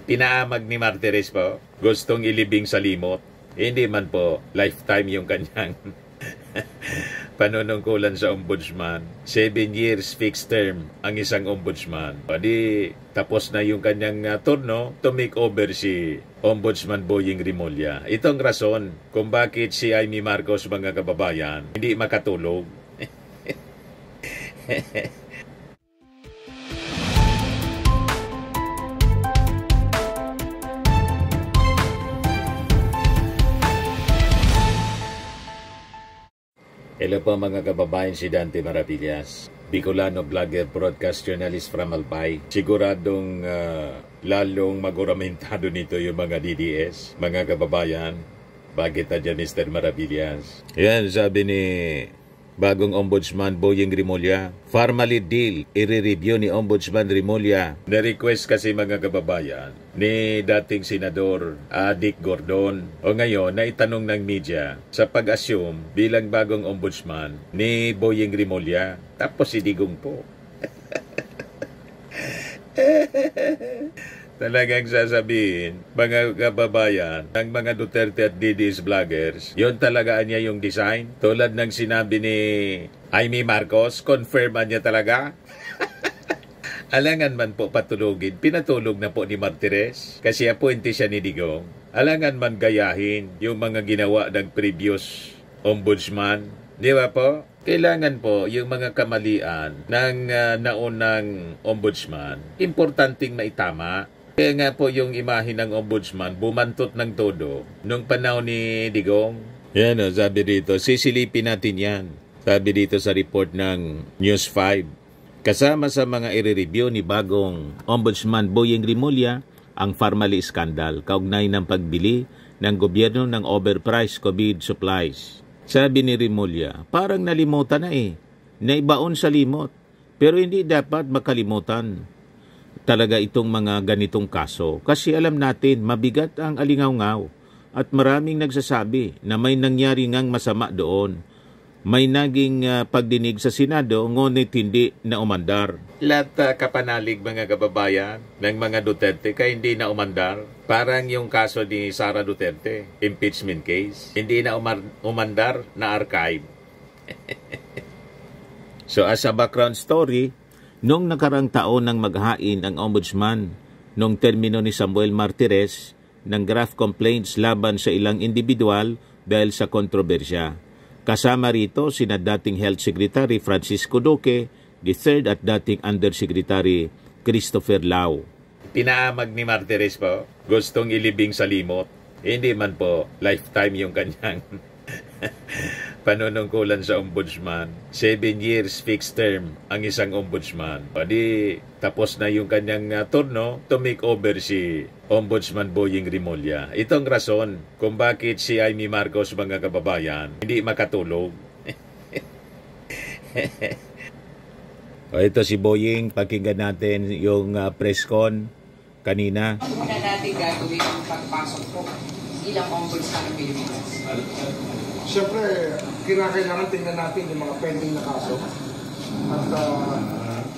Pinaamag ni Martires po, gustong ilibing sa limot. Hindi man po lifetime yung kanyang panunungkulan sa ombudsman. 7 years fixed term ang isang ombudsman. Di tapos na yung kanyang turno to make over si Ombudsman Boying Rimulya. Ito ang rason kung bakit si Amy Marcos, mga kababayan, hindi makatulog. Hello po mga kababayan, si Dante Maravillas, Bicolano vlogger, broadcast journalist from Albay. Siguradong lalong maguramentado nito yung mga DDS, mga kababayan. Bakit na dyan, Mr. Maravillas? Yan, sabi ni bagong Ombudsman Boying Rimulya, formally deal, i-review ni Ombudsman Rimulya. Na-request kasi, mga kababayan, ni dating Senador Dick Gordon. O ngayon, naitanong ng media sa pag-assume bilang bagong Ombudsman ni Boying Rimulya. Tapos si Digong po. Talagang sasabihin, mga kababayan, ng mga Duterte at DDS vloggers, yun talaga niya yung design. Tulad ng sinabi ni Amy Marcos, confirman niya talaga. Alangan man po patulugin, pinatulog na po ni Martires kasi appointee siya ni Digong. Alangan man gayahin yung mga ginawa ng previous ombudsman. Di ba po? Kailangan po yung mga kamalian ng naunang ombudsman, importanteng maitama. Kaya nga po yung imahe ng ombudsman bumantot ng todo nung panahon ni Digong. Yan o, sabi dito, sisilipin natin yan. Sabi dito sa report ng News 5. Kasama sa mga i-review ni bagong Ombudsman Boying Rimulya ang Pharmaly scandal kaugnay ng pagbili ng gobyerno ng overpriced COVID supplies. Sabi ni Rimulya, parang nalimutan na naibaon sa limot. Pero hindi dapat makalimutan talaga itong mga ganitong kaso. Kasi alam natin, mabigat ang alingaw-ngaw at maraming nagsasabi na may nangyari ngang masama doon. May naging pagdinig sa Senado, ngunit hindi na umandar. Lahat kapanalig, mga kababayan, ng mga Duterte kaya hindi na umandar. Parang yung kaso ni Sara Duterte, impeachment case, hindi na umandar na archive. So as a background story, noong nakarang taon nang maghain ang ombudsman, noong termino ni Samuel Martires ng graft complaints laban sa ilang individual dahil sa kontrobersya. Kasama rito sina dating Health Secretary Francisco Duque III at dating Undersecretary Christopher Lau. Pinaamag ni Martires po, gustong ilibing sa limot. Hindi man po lifetime yung kanyang panunungkulan sa ombudsman. 7 years fixed term ang isang ombudsman. Di tapos na yung kanyang turno to make over si Ombudsman Boying Rimulya. Ito ang rason kung bakit si Amy Marcos, mga kababayan, hindi makatulog. Ito si Boying, pakinggan natin yung press con kanina. Ano muna natin gagawin ang pagpasok ko ilang ombudsman ng Pilipinas? Siyempre, kinakailangan tingnan natin yung mga pending na kaso. At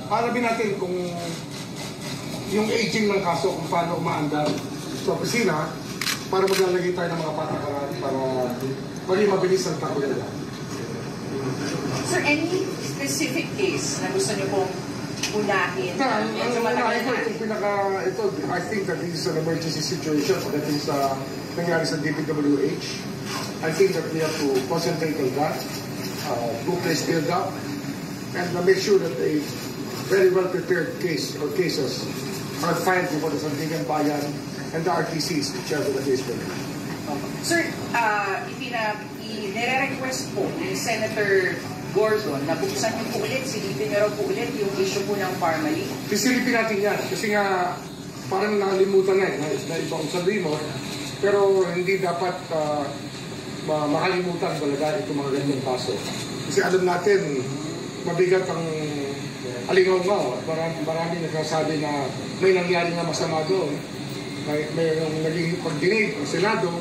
alamin natin kung yung aging ng kaso, kung paano umaandar sa opisina para maglalagay tayo ng mga patakaran para maging mabilis ang takbo nila. Sir, any specific case na gusto niyo pong unahin? I think that this is an emergency situation pagdating sa nangyari sa DPWH. I think that we have to concentrate on that, do place build up, and make sure that a very well prepared case or cases are filed before the Sandigan Bayan and the RTCs, whichever the case may be. Sir, nire-request po ni Senator Gordon na buksan niyo po ulit, silipin niyo po ulit yung issue po ng Pharmaly. Sisilipin natin yan kasi nga parang nakalimutan na ibang sabi mo, pero hindi dapat makalimutan talaga itong mga ganyang kaso. Kasi alam natin, mabigat ang alingaw-ngaw at marami nagsasabi na may nangyari na masama doon. May naging pagdinig ng Senado,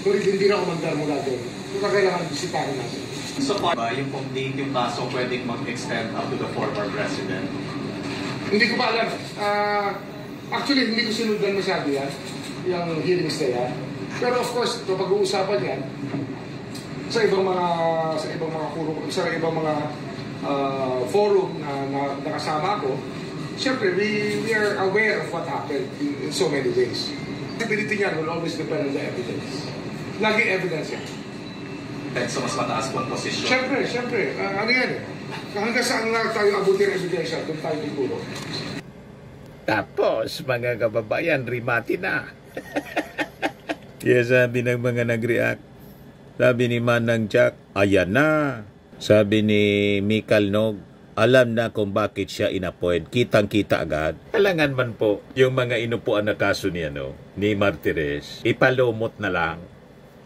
ngunit hindi na umandar mula doon. Kaya kailangan bisitahin natin. So ba yung kung date yung kaso pwedeng mag-extend up to the former president? Hindi ko pa alam. Actually, hindi ko sinundan masyado yan, yung hearings na yan. Pero of course, ito pag-uusapan yan sa ibang mga forum na nakasama ko. Siyempre, we are aware of what happened in so many ways. Ability niyan will always depend on the evidence. Lagi evidence yan. So mas mataas pong posisyon. Siyempre. Ano yan eh? Hanggang saan nga tayo abutin ebidensya, doon tayo siguro. Tapos, mga kababayan, rimati na. Kaya sabi ng mga nag-react, sabi ni Manang Jack, ayan na. Sabi ni Mikal Nog, alam na kung bakit siya inappoint. Kitang-kita agad. Kailangan man po yung mga inupuan na kaso ni Martires, ipalumot na lang.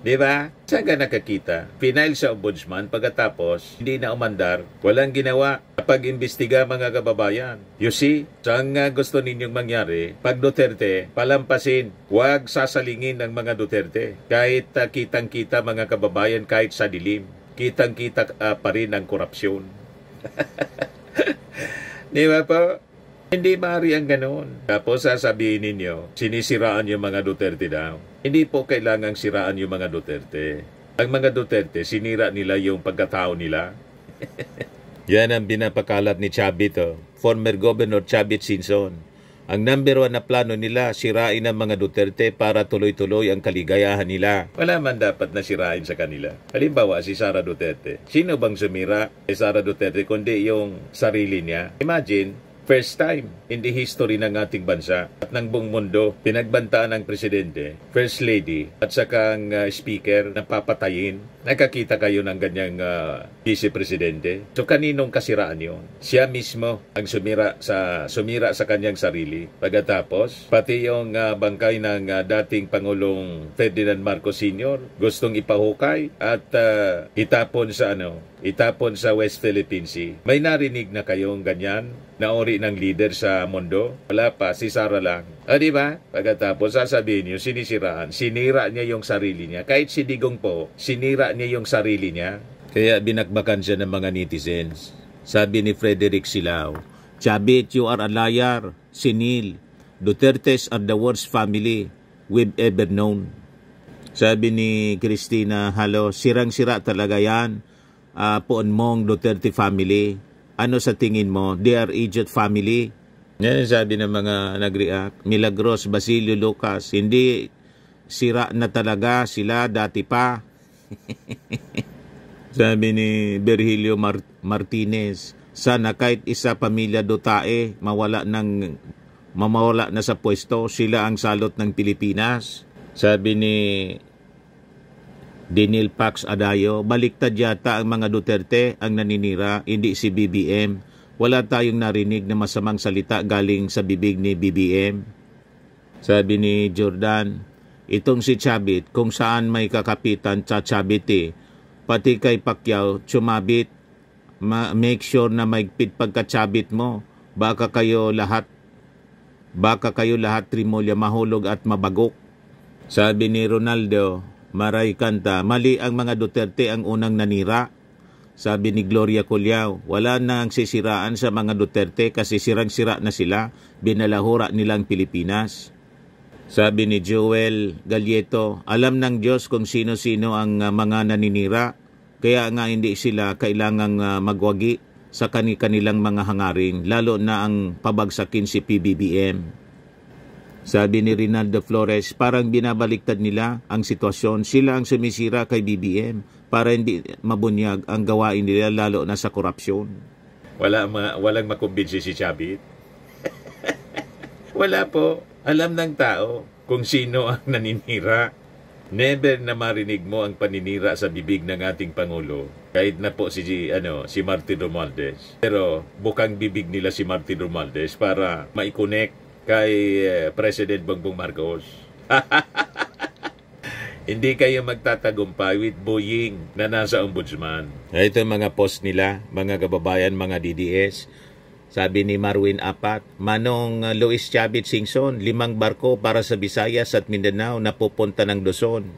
Di ba? Saan ka nakakita? Final sa ombudsman, pagkatapos, hindi na umandar, walang ginawa pag-imbestiga mga kababayan. You see, saan nga gusto ninyong mangyari? Pag Duterte, palampasin, huwag sasalingin ng mga Duterte. Kahit kitang-kita mga kababayan, kahit sa dilim, kitang-kita pa rin ang korupsyon. Di ba po? Hindi maaari ang ganoon. Tapos sasabihin ninyo, sinisiraan yung mga Duterte daw. Hindi po kailangang siraan yung mga Duterte. Ang mga Duterte, sinira nila yung pagkatao nila. Yan ang binapakalat ni Chavit, former Governor Chavit Singson. Ang number 1 na plano nila, sirain ang mga Duterte para tuloy-tuloy ang kaligayahan nila. Wala man dapat na sirain sa kanila. Halimbawa, si Sara Duterte. Sino bang sumira kay Sara Duterte kundi yung sarili niya? Imagine, first time in the history ng ating bansa at ng buong mundo, pinagbantaan ng presidente, first lady, at saka ang speaker na papatayin. Nakakita kayo ng ganyang vice-presidente? So kaninong kasiraan yun? Siya mismo ang sumira sa kanyang sarili. Pagkatapos, pati yung bangkay ng dating Pangulong Ferdinand Marcos Sr. gustong ipahukay at itapon sa West Philippine Sea. May narinig na kayong ganyan na uri ng leader sa mundo? Wala pa, si Sara lang. Di ba? Pagkatapos, sasabihin niyo, sinisiraan. Sinira niya yung sarili niya. Kahit si Digong po, sinira niya yung sarili niya. Kaya binakbakan siya ng mga netizens. Sabi ni Frederick Silao, Chavit, you are a liar, senil. Dutertes are the worst family we've ever known. Sabi ni Christina Halo, sirang-sira talaga yan. Poon mong Duterte family. Ano sa tingin mo? They are idiot family. Yan sabi ng mga nag-react. Milagros, Basilio, Lucas, hindi sira na talaga sila dati pa. Sabi ni Virgilio Martinez, sana kahit isa pamilya Dutae mawala na sa pwesto, sila ang salot ng Pilipinas. Sabi ni Denil Pax Adayo, baliktad yata ang mga Duterte ang naninira, hindi si BBM. Wala tayong narinig na masamang salita galing sa bibig ni BBM. Sabi ni Jordan, itong si Chavit, kung saan may kakapitan sa Chavit pati kay Pacquiao, Chumabit, make sure na maigpit pagka-Chavit mo. Baka kayo lahat trimolya mahulog at mabagok. Sabi ni Ronaldo Maray Kanta, mali ang mga Duterte ang unang nanira. Sabi ni Gloria Culiao, wala na ang sisiraan sa mga Duterte kasi sirang-sira na sila, binalahura nilang Pilipinas. Sabi ni Joel Galieto, alam ng Diyos kung sino-sino ang mga naninira, kaya nga hindi sila kailangang magwagi sa kanilang mga hangaring, lalo na ang pabagsakin si PBBM. Sabi ni Rinaldo Flores, parang binabaliktad nila ang sitwasyon. Sila ang sumisira kay BBM para hindi mabunyag ang gawain nila lalo na sa korupsyon. Walang makumbinsi si Chavit. Wala po. Alam ng tao kung sino ang naninira. Never na marinig mo ang paninira sa bibig ng ating Pangulo. Kahit na po si Martin Romualdez. Pero bukang bibig nila si Martin Romualdez para maikonek kay President Bongbong Marcos. Hindi kayo magtatagumpay with Boying na nasa ombudsman. Ito yung mga post nila, mga kababayan, mga DDS. Sabi ni Marwin Apat, Manong Luis Chavit Singson, 5 barko para sa Visayas at Mindanao na pupunta ng Luzon.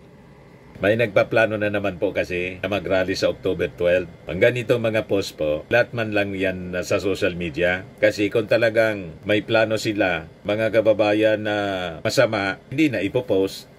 May nagpaplano na naman po kasi na mag-rally sa October 12. Ang ganitong mga post po, lahat man lang yan sa social media. Kasi kung talagang may plano sila, mga kababayan na masama, hindi na ipopost.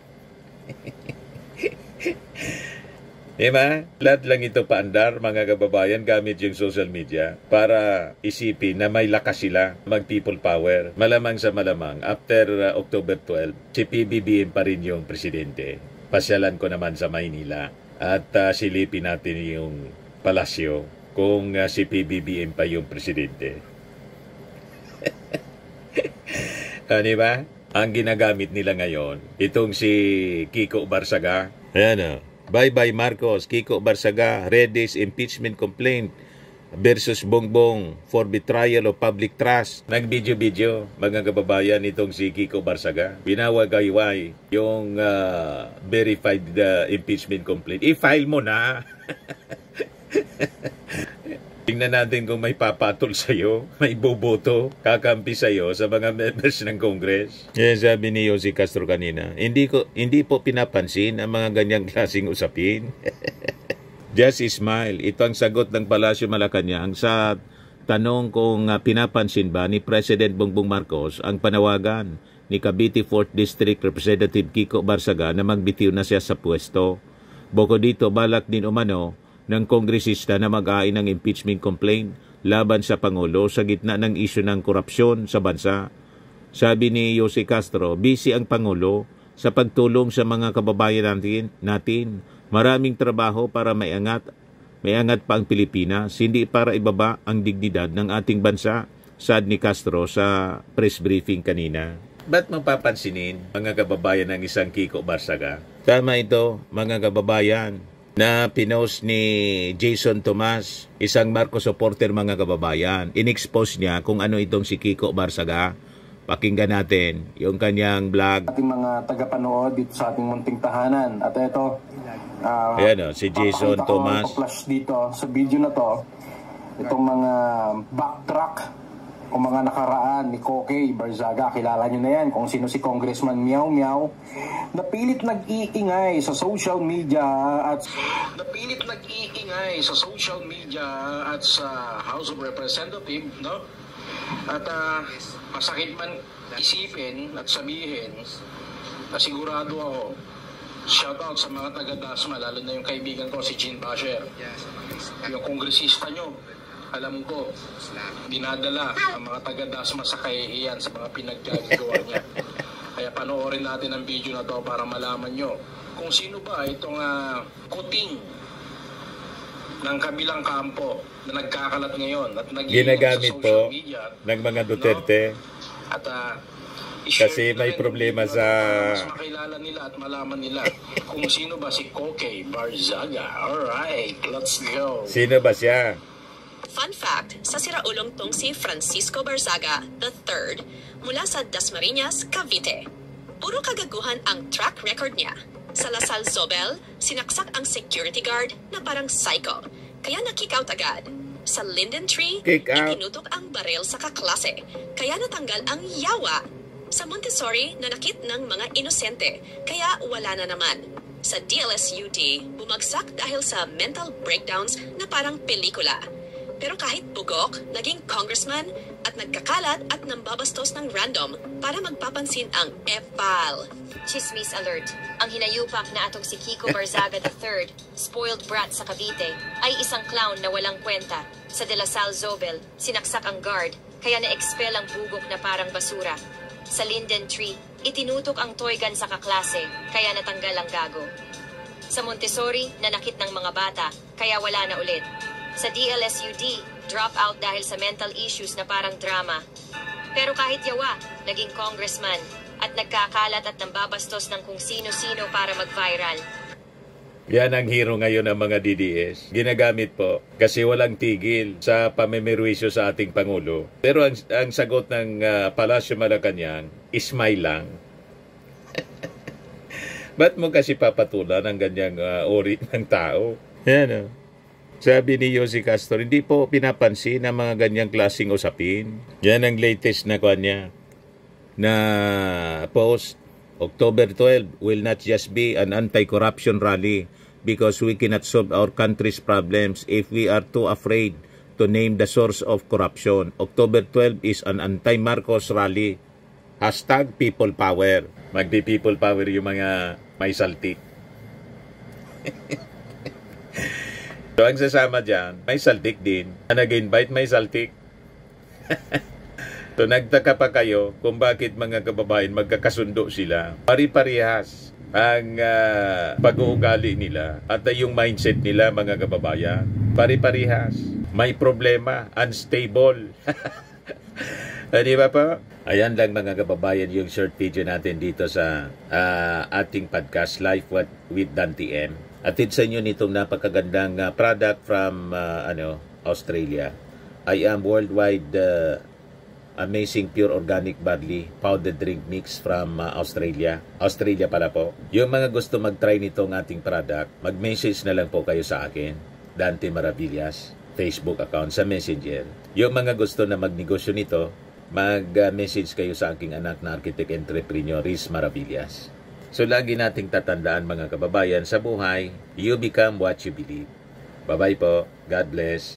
Diba? Lahat lang ito paandar, mga kababayan, gamit yung social media para isipin na may lakas sila mag-people power. Malamang sa malamang, after October 12, si PBBM pa rin yung presidente. Pasyalan ko naman sa Maynila at silipin natin yung palasyo kung si PBBM pa yung presidente. Diba? Ang ginagamit nila ngayon, itong si Kiko Barsaga. Ayan. Bye-bye Marcos, Kiko Barsaga, Redis impeachment complaint versus Bongbong for betrayal of public trust. Nag-video-video, mga kababayan, itong si Kiko Barsaga. Binawagayway yung verified impeachment complaint. I-file mo na. Tingnan natin kung may papatol sa'yo, may boboto, kakampi sa'yo sa mga members ng Congress. Yan sabi ni Jose Castro kanina, hindi po pinapansin ang mga ganyang klaseng usapin. Just smile. Ito ang sagot ng Palasyo Malacanang sa tanong kung pinapansin ba ni President Bongbong Marcos ang panawagan ni Cavite 4th District Representative Kiko Barsaga na magbitiw na siya sa pwesto. Bukod dito, balak din umano ng kongresista na mag-ain ng impeachment complaint laban sa Pangulo sa gitna ng isyu ng korupsyon sa bansa. Sabi ni Jose Castro, busy ang Pangulo sa pagtulong sa mga kababayan natin. Maraming trabaho para may angat pa ang Pilipinas, hindi para ibaba ang dignidad ng ating bansa, saad ni Castro sa press briefing kanina. Ba't mapapansinin, mga kababayan, ng isang Kiko Barsaga? Tama ito, mga kababayan, na pinost ni Jason Tomas, isang Marcos supporter, mga kababayan. In-expose niya kung ano itong si Kiko Barsaga. Pakinggan natin yung kanyang vlog. Ating mga tagapanood dito sa ating munting tahanan. At ito, ayan si Jason Tomas. Flash dito sa video na to, itong mga backtrack o mga nakaraan ni Koke Barzaga. Kilala nyo na yan kung sino si Congressman Meow Meow. Napilit nag-iingay sa social media at sa House of Representatives, no? At masakit man isipin at sabihin na sigurado ako, shoutout sa mga taga-Dasma, lalo na yung kaibigan ko si Jean Basher, yung kongresista nyo, alam ko, dinadala ang mga taga-Dasma sa kahihiyan sa mga pinaggagawa niya. Kaya panoorin natin ang video na to para malaman nyo kung sino ba itong kuting ng kabilang kampo na nagkakalat ngayon at ginagamit po ng mga Duterte, no? At kasi may problema sa mas makilala nila at malaman nila kung sino ba si Koke Barzaga. Alright, let's go. Sino ba siya? Fun fact, sa siraulong tong si Francisco Barzaga III mula sa Dasmariñas, Cavite. Puro kagaguhan ang track record niya. Sa Lasal Zobel, sinaksak ang security guard na parang psycho, kaya na-kick out agad. Sa Linden Tree, ikinutok ang baril sa kaklase, kaya natanggal ang yawa. Sa Montessori, nanakit ng mga inosente, kaya wala na naman. Sa DLSUD, bumagsak dahil sa mental breakdowns na parang pelikula. Pero kahit bugok, naging congressman at nagkakalat at nambabastos ng random para magpapansin ang F-file. Chismis alert. Ang hinayupak na atong si Kiko Barzaga III, spoiled brat sa Cavite, ay isang clown na walang kwenta. Sa De La Salle Zobel, sinaksak ang guard, kaya na-expel ang bugok na parang basura. Sa Linden Tree, itinutok ang toy gun sa kaklase, kaya natanggal ang gago. Sa Montessori, nanakit ng mga bata, kaya wala na ulit. Sa DLSUD, drop out dahil sa mental issues na parang drama. Pero kahit yawa, naging congressman at nagkakalat at nambabastos ng kung sino-sino para mag-viral. Yan ang hero ngayon ng mga DDS. Ginagamit po kasi walang tigil sa pamimirwisyo sa ating Pangulo. Pero ang sagot ng Palasyo Malacanang, smile lang. Ba't mo kasi papatulan ang ganyang uri ng tao? Yan Sabi ni Jose Castro, hindi po pinapansin ang mga ganyang klaseng usapin. Yan ang latest na kanya na post October 12 will not just be an anti-corruption rally because we cannot solve our country's problems if we are too afraid to name the source of corruption. October 12 is an anti-Marcos rally. Hashtag people power. Magdi-people power yung mga may saltik. So ang sasama dyan, may saltik din. Nag-invite may saltik. So nagtaka pa kayo kung bakit mga kababayan magkakasundo sila. Pari-parihas ang pag-uugali nila at yung mindset nila mga kababayan. Pari-parihas. May problema. Unstable. Di ba po? Ayan lang mga kababayan yung short video natin dito sa ating podcast Life with Dan TM. Atid sa inyo nitong napakagandang product from Australia. I am worldwide amazing pure organic barley powdered drink mix from Australia. Australia pala po. Yung mga gusto mag-try nitong ating product, mag-message na lang po kayo sa akin, Dante Maravillas, Facebook account sa Messenger. Yung mga gusto na magnegosyo nito, mag-message kayo sa aking anak na architect entrepreneur, Riz Maravillas. So lagi nating tatandaan mga kababayan sa buhay, you become what you believe. Bye-bye po. God bless.